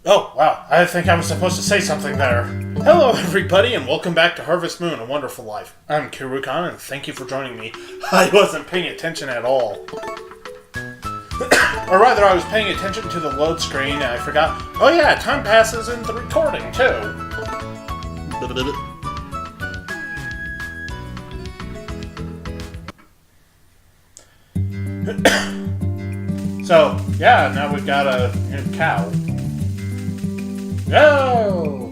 Oh, wow, I think I was supposed to say something there. Hello, everybody, and welcome back to Harvest Moon, A Wonderful Life. I'm Kirukan, and thank you for joining me. I wasn't paying attention at all. Or rather, I was paying attention to the load screen, and I forgot, oh yeah, time passes in the recording, too. So, yeah, now we've got a cow. Go!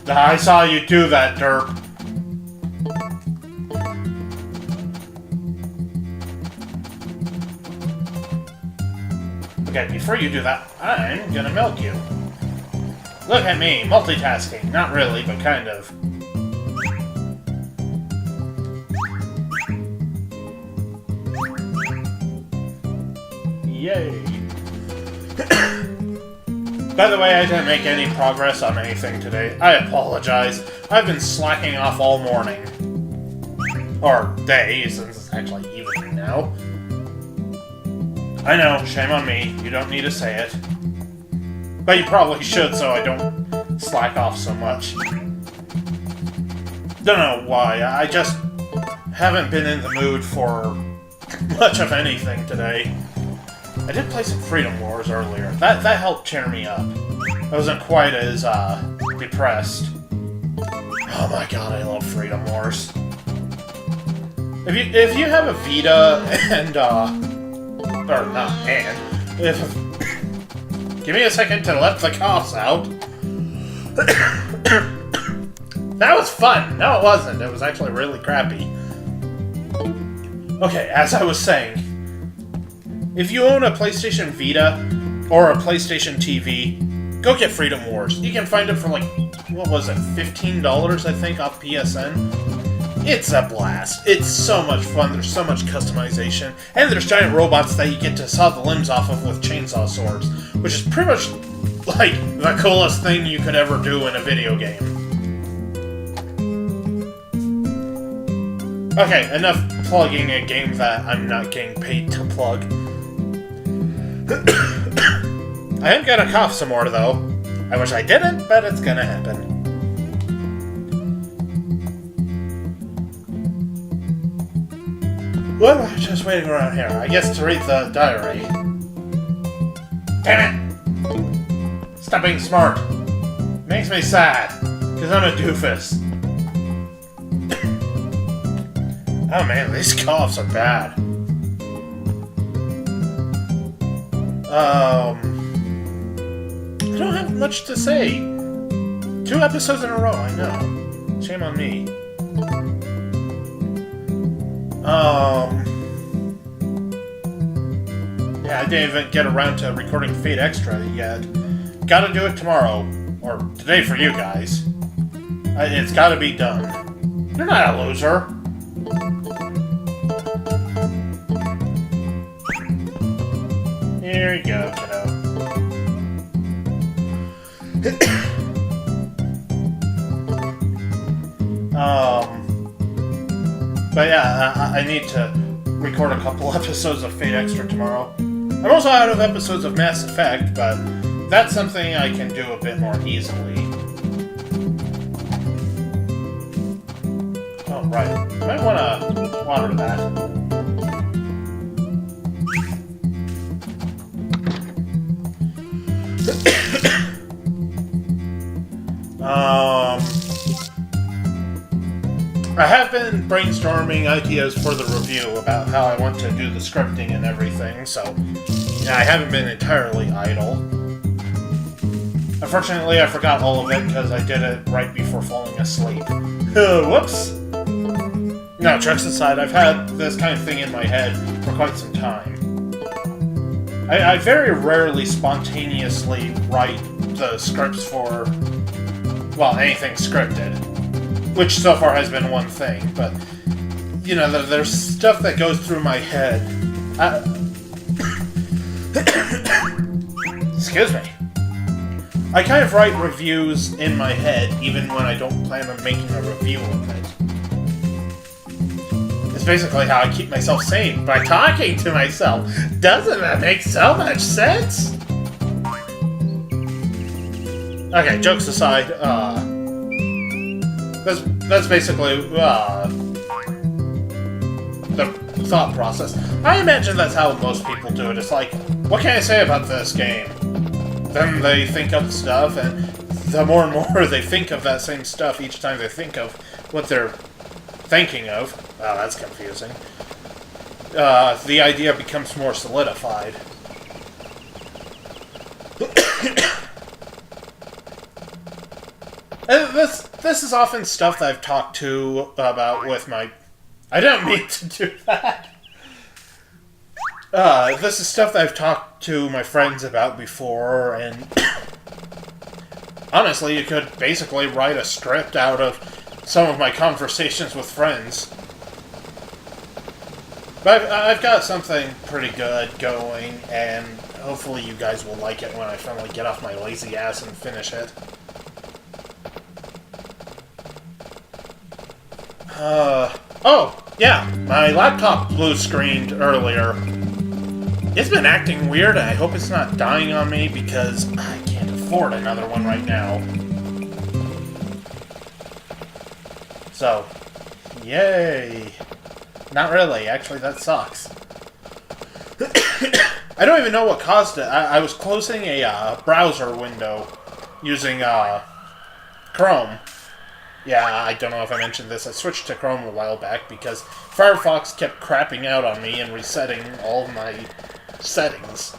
I saw you do that, derp. Okay, before you do that, I'm gonna milk you. Look at me, multitasking. Not really, but kind of. Yay. By the way, I didn't make any progress on anything today. I apologize. I've been slacking off all morning. Or day, since it's actually evening now. I know, shame on me. You don't need to say it. But you probably should, so I don't slack off so much. Don't know why, I just haven't been in the mood for much of anything today. I did play some Freedom Wars earlier. That helped cheer me up. I wasn't quite as, depressed. Oh my god, I love Freedom Wars. If you have a Vita and, or not and, if... Give me a second to let the coughs out. That was fun! No, it wasn't. It was actually really crappy. Okay, as I was saying, if you own a PlayStation Vita or a PlayStation TV, go get Freedom Wars. You can find it for like, what was it, $15 I think off PSN? It's a blast. It's so much fun. There's so much customization. And there's giant robots that you get to saw the limbs off of with chainsaw swords, which is pretty much like the coolest thing you could ever do in a video game. Okay, enough plugging a game that I'm not getting paid to plug. I am gonna cough some more, though. I wish I didn't, but it's gonna happen. What am I just waiting around here? I guess to read the diary. Damn it! Stop being smart. Makes me sad, because I'm a doofus. Oh man, these coughs are bad. I don't have much to say. 2 episodes in a row, I know. Shame on me. Yeah, I didn't even get around to recording Fate Extra yet. Gotta do it tomorrow. Or today for you guys. It's gotta be done. You're not a loser. Here you go, kiddo. But yeah, I need to record a couple episodes of Fate Extra tomorrow. I'm also out of episodes of Mass Effect, but that's something I can do a bit more easily. Oh, right. Might want to water that. I have been brainstorming ideas for the review about how I want to do the scripting and everything, so yeah, I haven't been entirely idle. Unfortunately, I forgot all of it because I did it right before falling asleep. Whoops! No, jokes aside, I've had this kind of thing in my head for quite some time. I very rarely spontaneously write the scripts for, well, anything scripted. Which so far has been one thing, but, you know, there's stuff that goes through my head. Excuse me. I kind of write reviews in my head, even when I don't plan on making a review of it. It's basically how I keep myself sane, by talking to myself. Doesn't that make so much sense? Okay, jokes aside, that's basically, the thought process. I imagine that's how most people do it. It's like, what can I say about this game? Then they think of stuff, and the more and more they think of that same stuff each time they think of what they're thinking of. Oh, that's confusing. The idea becomes more solidified. And this is often stuff that I've talked to about with my... I didn't mean to do that. This is stuff that I've talked to my friends about before, and honestly, you could basically write a script out of some of my conversations with friends. But I've got something pretty good going, and hopefully you guys will like it when I finally get off my lazy ass and finish it. Oh, yeah, my laptop blue-screened earlier. It's been acting weird, and I hope it's not dying on me, because I can't afford another one right now. So, yay. Not really, actually, that sucks. I don't even know what caused it. I was closing a browser window using Chrome. Yeah, I don't know if I mentioned this. I switched to Chrome a while back because Firefox kept crapping out on me and resetting all of my settings.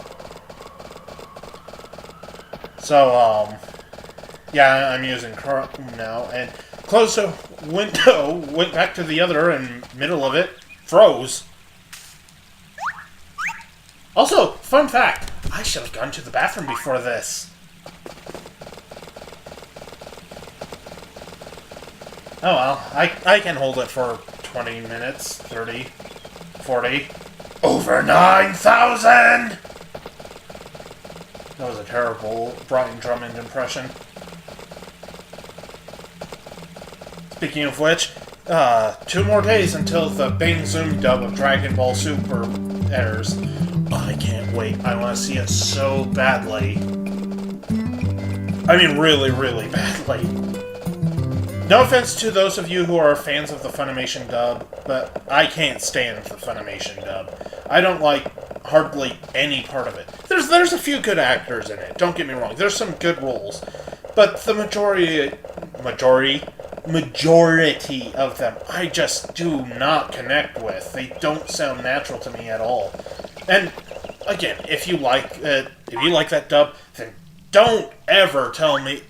So, yeah, I'm using Chrome now, and closed a window, went back to the other, and middle of it froze. Also, fun fact, I should have gone to the bathroom before this. Oh well, I can hold it for 20 minutes, 30, 40, over 9,000! That was a terrible Brian Drummond impression. Speaking of which, 2 more days until the Bing Zoom dub of Dragon Ball Super airs. I can't wait. I want to see it so badly. I mean, really, really badly. No offense to those of you who are fans of the Funimation dub, but I can't stand the Funimation dub. I don't like hardly any part of it. There's a few good actors in it, don't get me wrong. There's some good roles. But the majority of them I just do not connect with. They don't sound natural to me at all. And again, if you like that dub, then don't ever tell me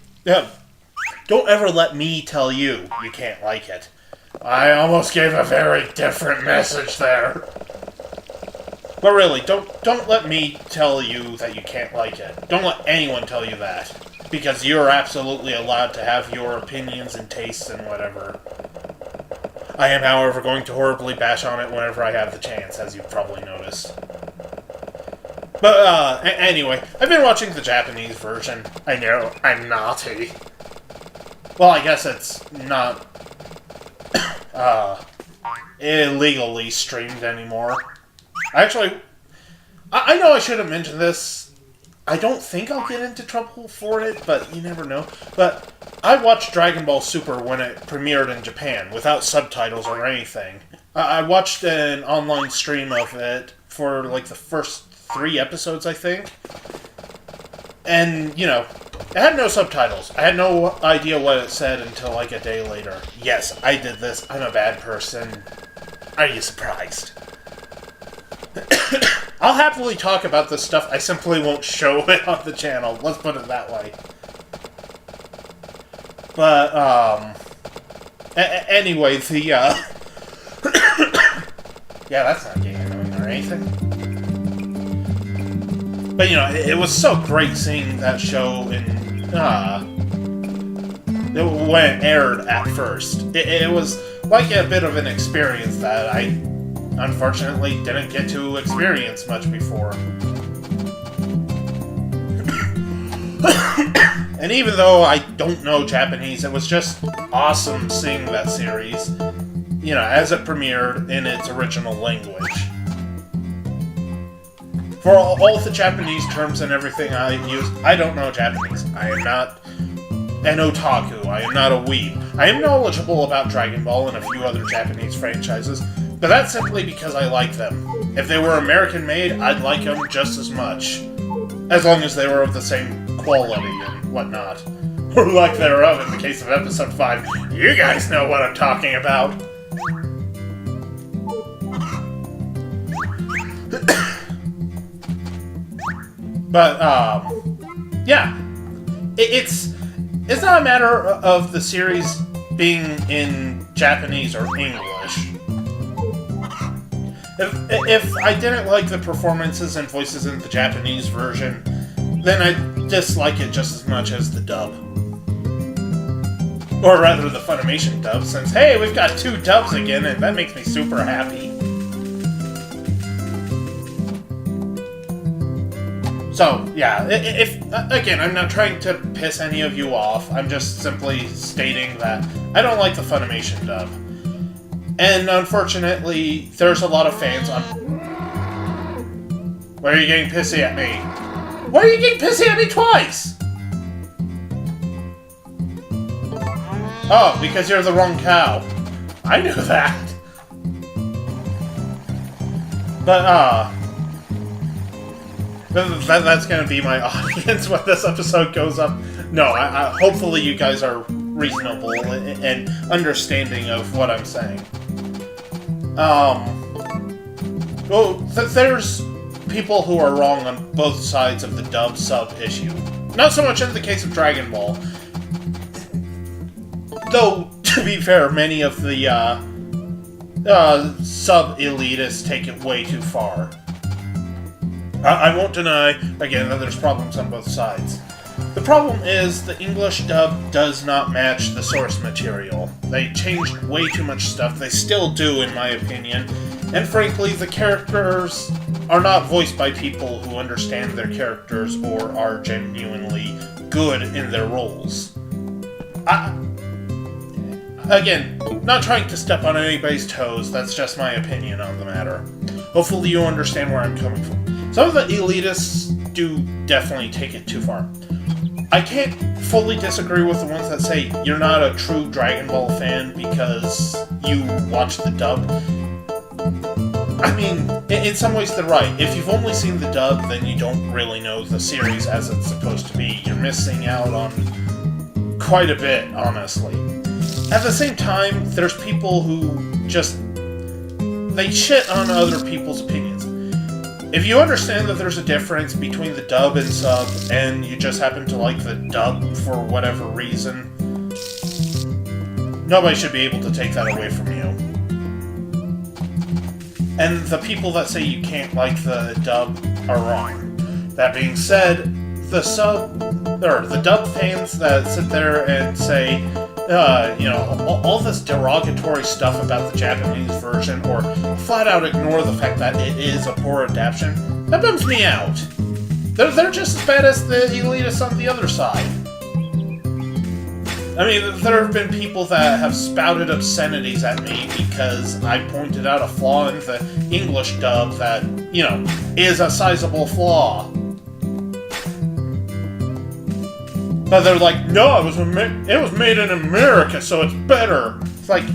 don't ever let me tell you you can't like it. I almost gave a very different message there. But really, don't let me tell you that you can't like it. Don't let anyone tell you that. Because you're absolutely allowed to have your opinions and tastes and whatever. I am, however, going to horribly bash on it whenever I have the chance, as you've probably noticed. But, anyway, I've been watching the Japanese version. I know, I'm naughty. Well, I guess it's not, illegally streamed anymore. Actually, I know I should have mentioned this. I don't think I'll get into trouble for it, but you never know. But I watched Dragon Ball Super when it premiered in Japan, without subtitles or anything. I watched an online stream of it for, like, the first 3 episodes, I think. And, you know, it had no subtitles. I had no idea what it said until, like, a day later. Yes, I did this. I'm a bad person. Are you surprised? I'll happily talk about this stuff. I simply won't show it on the channel. Let's put it that way. But, anyway, the, yeah, that's not getting annoying or anything. But, you know, it was so great seeing that show when it aired at first. It was like a bit of an experience that I, unfortunately, didn't get to experience much before. And even though I don't know Japanese, it was just awesome seeing that series, you know, as it premiered in its original language. For all the Japanese terms and everything I use, I don't know Japanese. I am not an otaku. I am not a weeb. I am knowledgeable about Dragon Ball and a few other Japanese franchises, but that's simply because I like them. If they were American-made, I'd like them just as much. As long as they were of the same quality and whatnot. Or lack thereof in the case of Episode 5. You guys know what I'm talking about. But, yeah. It's not a matter of the series being in Japanese or English. If I didn't like the performances and voices in the Japanese version, then I'd dislike it just as much as the dub. Or rather, the Funimation dub, since, hey, we've got 2 dubs again, and that makes me super happy. So, yeah, again, I'm not trying to piss any of you off, I'm just simply stating that I don't like the Funimation dub. And unfortunately, there's a lot of fans on... Why are you getting pissy at me? Why are you getting pissy at me twice? Oh, because you're the wrong cow. I knew that. But, that's gonna be my audience when this episode goes up. No, hopefully you guys are reasonable and understanding of what I'm saying. Well, there's people who are wrong on both sides of the dub-sub issue. Not so much in the case of Dragon Ball. Though, to be fair, many of the, sub-elitists take it way too far. I won't deny, again, that there's problems on both sides. The problem is, the English dub does not match the source material. They changed way too much stuff, they still do, in my opinion, and frankly, the characters are not voiced by people who understand their characters or are genuinely good in their roles. Again, not trying to step on anybody's toes, that's just my opinion on the matter. Hopefully you understand where I'm coming from. Some of the elitists do definitely take it too far. I can't fully disagree with the ones that say you're not a true Dragon Ball fan because you watch the dub. I mean, in some ways they're right. If you've only seen the dub, then you don't really know the series as it's supposed to be. You're missing out on quite a bit, honestly. At the same time, there's people who just... they shit on other people's opinions. If you understand that there's a difference between the dub and sub, and you just happen to like the dub for whatever reason, nobody should be able to take that away from you. And the people that say you can't like the dub are wrong. That being said, the dub fans that sit there and say, you know, all this derogatory stuff about the Japanese version, or flat out ignore the fact that it is a poor adaptation, that bums me out. They're just as bad as the elitists on the other side. I mean, there have been people that have spouted obscenities at me because I pointed out a flaw in the English dub that, you know, is a sizable flaw. But they're like, no, it was made in America, so it's better. It's like,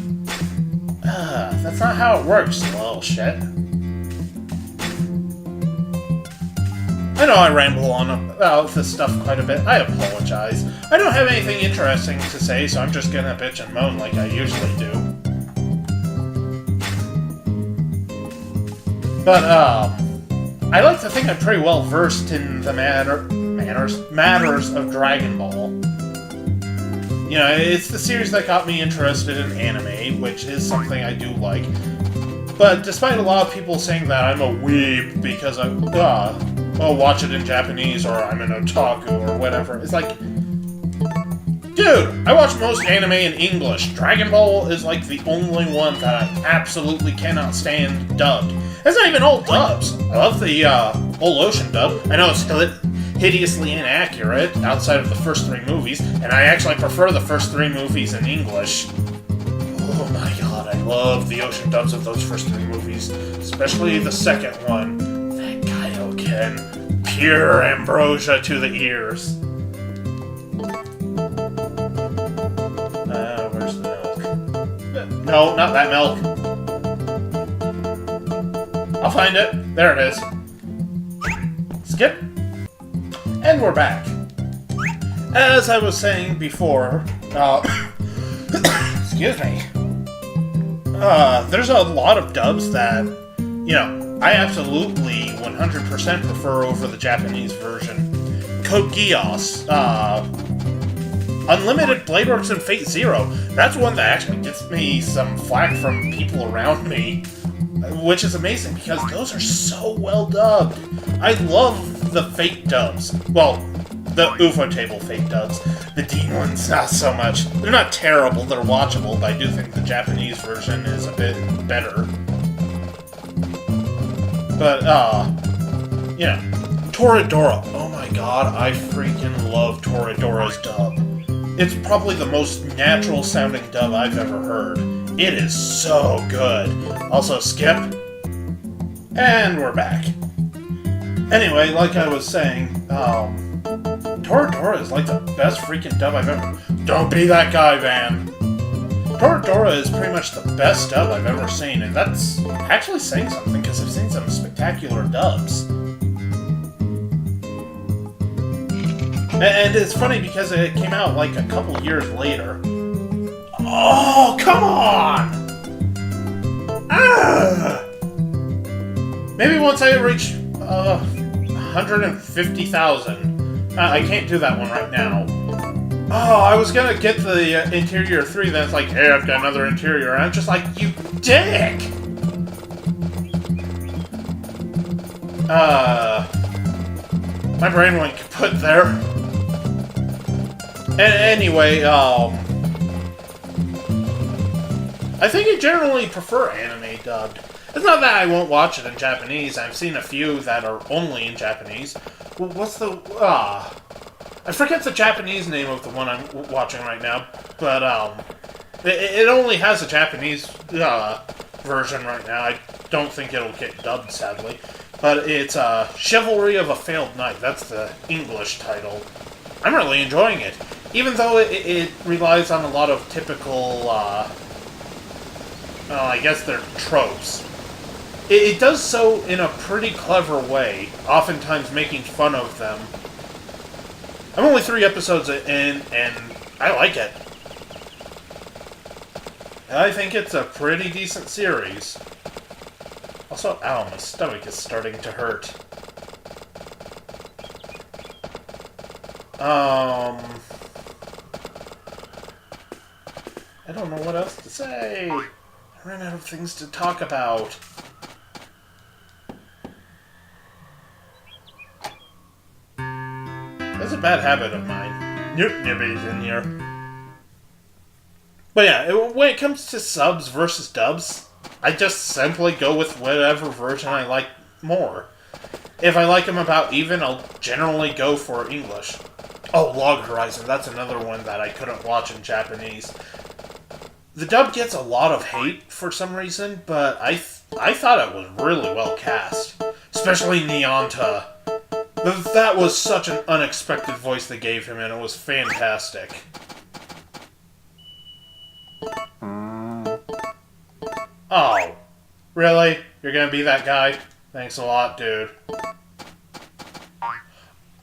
that's not how it works, you little shit. I know I ramble on about this stuff quite a bit. I apologize. I don't have anything interesting to say, so I'm just gonna bitch and moan like I usually do. But, I like to think I'm pretty well versed in the matters of Dragon Ball. You know, it's the series that got me interested in anime, which is something I do like. But despite a lot of people saying that I'm a weeb because I'll watch it in Japanese or I'm an otaku or whatever, it's like, dude, I watch most anime in English. Dragon Ball is like the only one that I absolutely cannot stand dubbed. It's not even all dubs. I love the Whole Ocean dub. I know it's hideously inaccurate outside of the first 3 movies, and I actually prefer the first 3 movies in English. Oh my god, I love the ocean dubs of those first 3 movies, especially the second one. That Kaioken, pure ambrosia to the ears. Where's the milk? No, not that milk. I'll find it. There it is. Skip. And we're back. As I was saying before, excuse me. There's a lot of dubs that, you know, I absolutely 100% prefer over the Japanese version. Code Geass, Unlimited Blade Works and Fate Zero. That's one that actually gets me some flack from people around me, which is amazing because those are so well dubbed. I love the Fate dubs. Well, the UFO Table Fate dubs. The Dean ones, not so much. They're not terrible, they're watchable, but I do think the Japanese version is a bit better. But, you know, Toradora. Oh my god, I freaking love Toradora's dub. It's probably the most natural sounding dub I've ever heard. It is so good. Also, skip. And we're back. Anyway, like I was saying, Toradora is like the best freaking dub I've ever... Don't be that guy, Van! Toradora is pretty much the best dub I've ever seen, and that's actually saying something, because I've seen some spectacular dubs. And it's funny because it came out like a couple years later. Oh, come on! Ah! Maybe once I reach 150,000. I can't do that one right now. Oh, I was gonna get the Interior 3, then it's like, hey, I've got another Interior, and I'm just like, you dick! My brain went kaput there. Anyway, I think I generally prefer anime dubbed. It's not that I won't watch it in Japanese. I've seen a few that are only in Japanese. What's the... I forget the Japanese name of the one I'm watching right now, but, it only has a Japanese, version right now. I don't think it'll get dubbed, sadly. But it's, Chivalry of a Failed Knight. That's the English title. I'm really enjoying it. Even though it relies on a lot of typical, I guess they're tropes. It does so in a pretty clever way, oftentimes making fun of them. I'm only 3 episodes in, and I like it. I think it's a pretty decent series. Also, ow, my stomach is starting to hurt. I don't know what else to say. I ran out of things to talk about. That's a bad habit of mine. Nobody's in here. But yeah, when it comes to subs versus dubs, I just simply go with whatever version I like more. If I like them about even, I'll generally go for English. Oh, Log Horizon, that's another one that I couldn't watch in Japanese. The dub gets a lot of hate for some reason, but I thought it was really well cast. Especially Nyanta. That was such an unexpected voice they gave him, and it was fantastic. Oh, really? You're gonna be that guy? Thanks a lot, dude.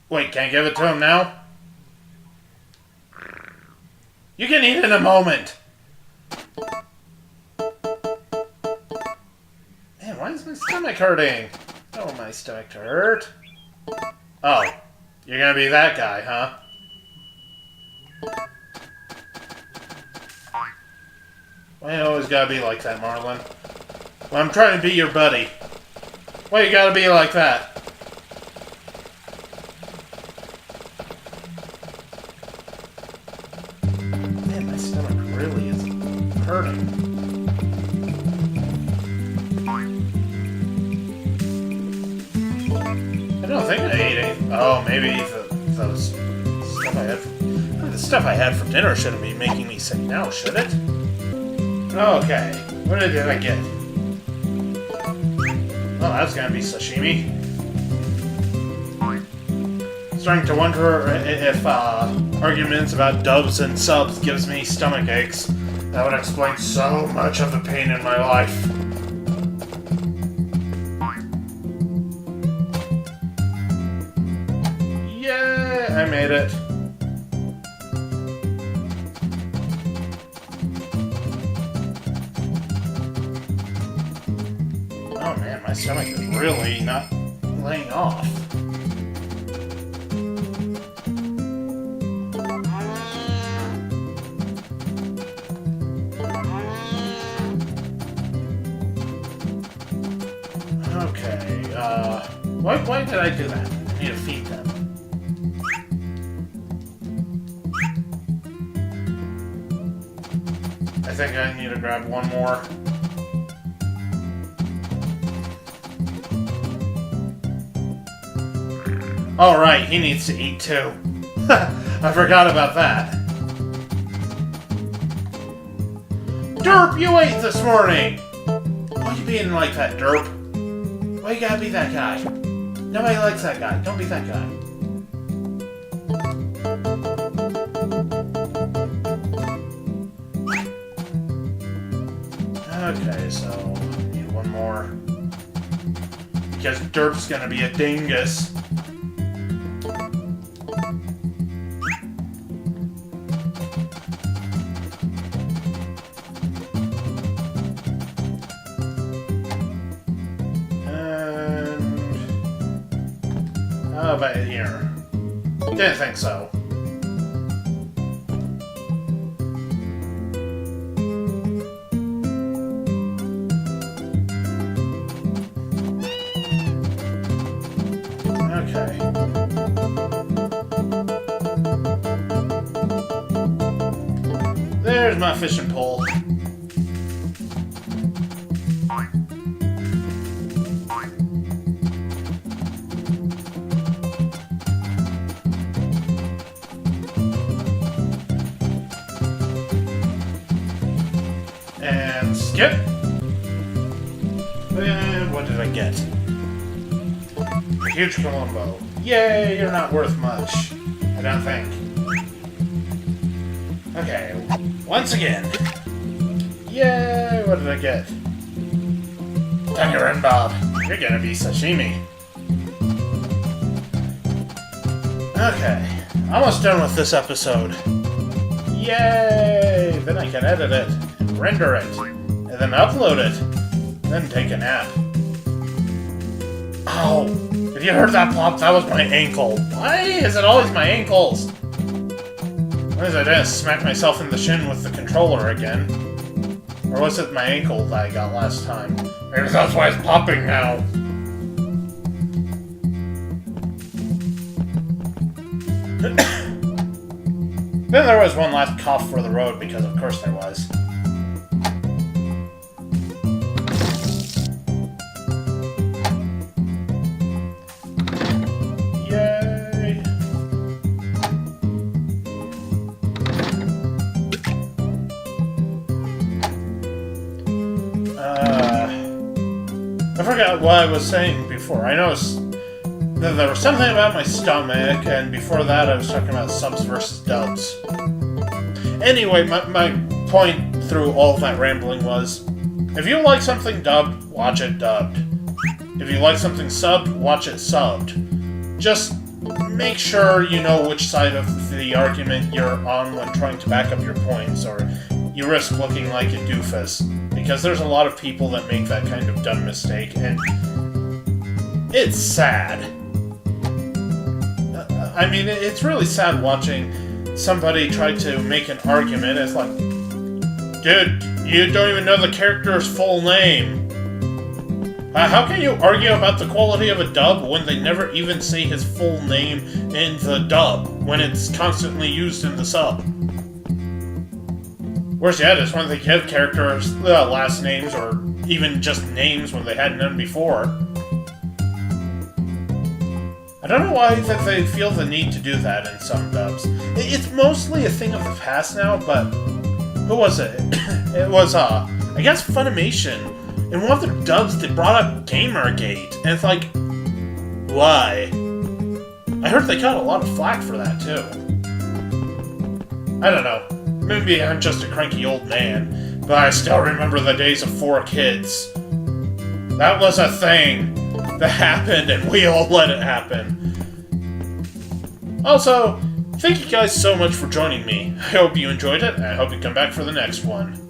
Wait, can't give it to him now? You can eat in a moment! Man, why is my stomach hurting? I don't want my stomach to hurt. Oh, you're gonna be that guy, huh? Why you always gotta be like that, Marlon? Well, I'm trying to be your buddy. Why you gotta be like that? Man, my stomach really is hurting. I don't think I ate any. Oh, maybe the The stuff I had for dinner shouldn't be making me sick now, should it? Okay, what did I get? Well, that's gonna be sashimi. Starting to wonder if arguments about dubs and subs gives me stomach aches. That would explain so much of the pain in my life. Yay! I made it. Oh man, my stomach is really not laying off. Why did I do that? I need to feed them. I think I need to grab one more. Oh right, he needs to eat too. I forgot about that. Derp, you ate this morning! Why are you being like that, Derp? Why you gotta be that guy? Nobody likes that guy. Don't be that guy. Okay, so need one more. Because Derp's gonna be a dingus. How about here? Didn't think so. Okay. There's my fishing pole. And skip. And what did I get? A huge Columbo. Yay, you're not worth much. I don't think. Okay, once again. Yay, what did I get? Tangerine Bob. You're gonna be sashimi. Okay, almost done with this episode. Yay! Then I can edit it, and render it, and then upload it, then take a nap. Ow! If you heard that plop, that was my ankle. Why is it always my ankles? What is I didn't smack myself in the shin with the controller again? Or was it my ankle that I got last time? Maybe that's why it's popping now. Then there was one last cough for the road, because of course there was. Yay! I forgot what I was saying before. I noticed that there was something about my stomach, and before that I was talking about subs versus dubs. Anyway, my point through all of that rambling was, if you like something dubbed, watch it dubbed. If you like something subbed, watch it subbed. Just make sure you know which side of the argument you're on when trying to back up your points, or you risk looking like a doofus. Because there's a lot of people that make that kind of dumb mistake, and it's sad. I mean, it's really sad watching somebody try to make an argument. It's like, dude, you don't even know the character's full name. How can you argue about the quality of a dub when they never even say his full name in the dub, when it's constantly used in the sub? Worse yet is when they give characters last names, or even just names when they had none before. I don't know why that they feel the need to do that in some dubs. It's mostly a thing of the past now, but who was it? It was, I guess Funimation. In one of their dubs, they brought up Gamergate, and it's like, why? I heard they got a lot of flack for that, too. I don't know. Maybe I'm just a cranky old man, but I still remember the days of 4 kids. That was a thing that happened, and we all let it happen. Also, thank you guys so much for joining me. I hope you enjoyed it, and I hope you come back for the next one.